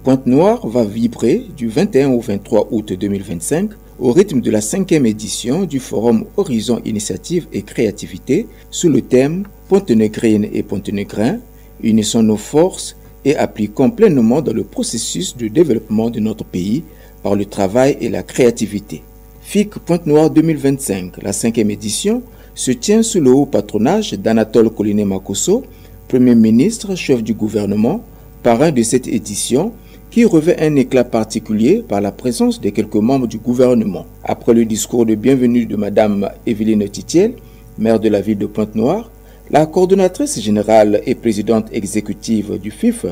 Pointe-Noire va vibrer du 21 au 23 août 2025 au rythme de la 5e édition du Forum Horizon Initiative et Créativité sous le thème Pointe-Négrine et Pointe-Négrin, unissons nos forces et appliquons pleinement dans le processus de développement de notre pays par le travail et la créativité. FIC Pointe-Noire 2025, la 5e édition, se tient sous le haut patronage d'Anatole Koliné-Makosso, Premier ministre, chef du gouvernement, parrain de cette édition, qui revêt un éclat particulier par la présence de quelques membres du gouvernement. Après le discours de bienvenue de Mme Evelyne Titiel, maire de la ville de Pointe-Noire, la coordonnatrice générale et présidente exécutive du FIF,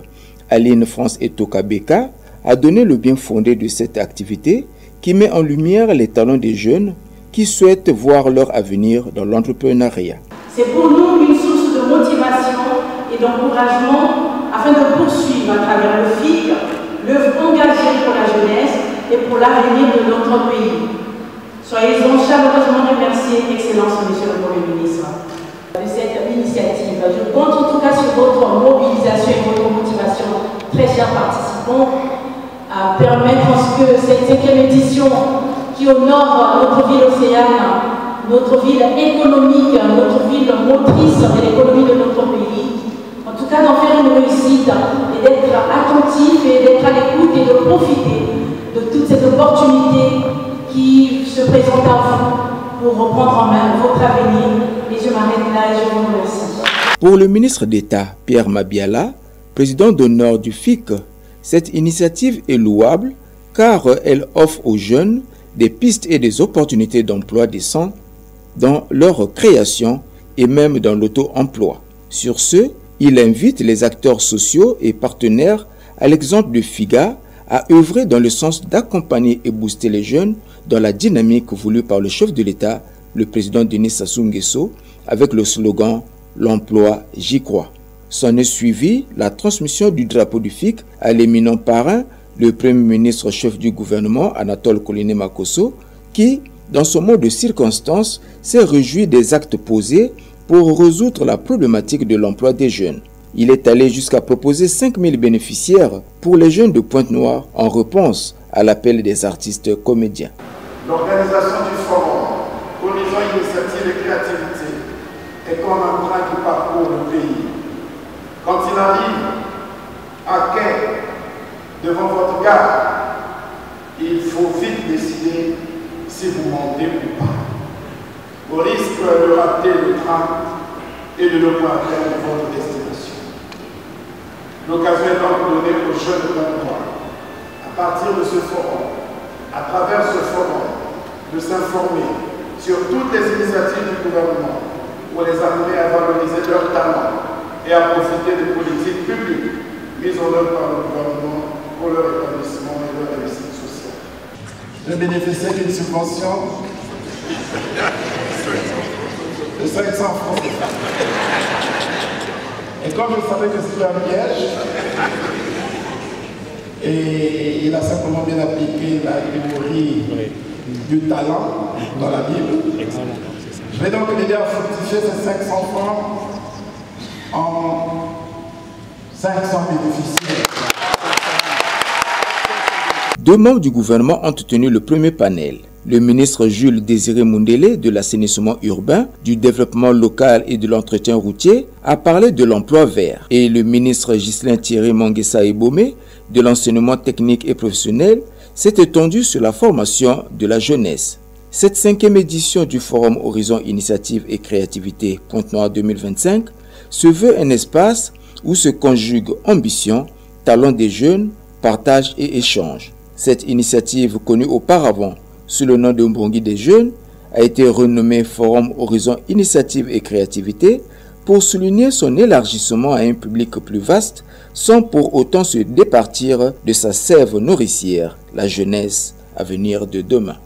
Aline France Etoka Beka, a donné le bien fondé de cette activité qui met en lumière les talents des jeunes qui souhaitent voir leur avenir dans l'entrepreneuriat. C'est pour nous une source de motivation et d'encouragement afin de poursuivre à travers le FIC l'œuvre engagée pour la jeunesse et pour l'avenir de notre pays. Soyez-en chaleureusement remerciés, Excellence, Monsieur le Premier ministre, de cette initiative. Je compte en tout cas sur votre mobilisation et votre motivation, très chers participants, à permettre que cette 5e édition qui honore notre ville océane, notre ville économique, notre ville motrice de l'économie de notre pays, en tout cas d'en faire une réussite et d'être attentif et d'être à l'écoute et de profiter de toutes ces opportunités qui se présentent à vous pour reprendre en main votre avenir. Et je m'arrête là et je vous remercie. Pour le ministre d'État Pierre Mabiala, président d'honneur du FIC, cette initiative est louable car elle offre aux jeunes des pistes et des opportunités d'emploi décents dans leur création et même dans l'auto-emploi. Sur ce, il invite les acteurs sociaux et partenaires, à l'exemple de FIGA, à œuvrer dans le sens d'accompagner et booster les jeunes dans la dynamique voulue par le chef de l'État, le président Denis Sassou Nguesso, avec le slogan « L'emploi, j'y crois ». S'en est suivi la transmission du drapeau du FIC à l'éminent parrain, le Premier ministre chef du gouvernement, Anatole Koliné-Makosso, qui, dans son mot de circonstance, s'est réjoui des actes posés pour résoudre la problématique de l'emploi des jeunes. Il est allé jusqu'à proposer 5000 bénéficiaires pour les jeunes de Pointe-Noire en réponse à l'appel des artistes comédiens. L'organisation du forum Horizon Initiative et Créativité est comme un train qui parcourt le pays. Quand il arrive à quai devant votre gare, il faut vite décider si vous montez ou pas, au risque de rater le train et de ne pas atteindre votre destination. L'occasion est donc donnée aux jeunes de Pointe-Noire, à partir de ce forum, à travers ce forum, de s'informer sur toutes les initiatives du gouvernement pour les amener à valoriser leurs talents et à profiter des politiques publiques mises en œuvre par le gouvernement pour leur établissement et leur réussite sociale. Je bénéficiais d'une subvention de 500 francs. Et comme je savais que c'était un piège, et il a simplement bien appliqué la théorie du talent dans la Bible, je vais donc l'aider à fructifier ces 500 francs en 500 bénéficiaires. Deux membres du gouvernement ont tenu le premier panel. Le ministre Jules Désiré Moundélé de l'assainissement urbain, du développement local et de l'entretien routier a parlé de l'emploi vert. Et le ministre Ghislain Thierry Manguessa Ebomé de l'enseignement technique et professionnel s'est étendu sur la formation de la jeunesse. Cette 5e édition du Forum Horizon Initiative et Créativité Pointe-Noire 2025 se veut un espace où se conjuguent ambition, talent des jeunes, partage et échange. Cette initiative, connue auparavant sous le nom de Mbongi des jeunes, a été renommée Forum Horizon Initiative et Créativité pour souligner son élargissement à un public plus vaste sans pour autant se départir de sa sève nourricière, la jeunesse, avenir de demain.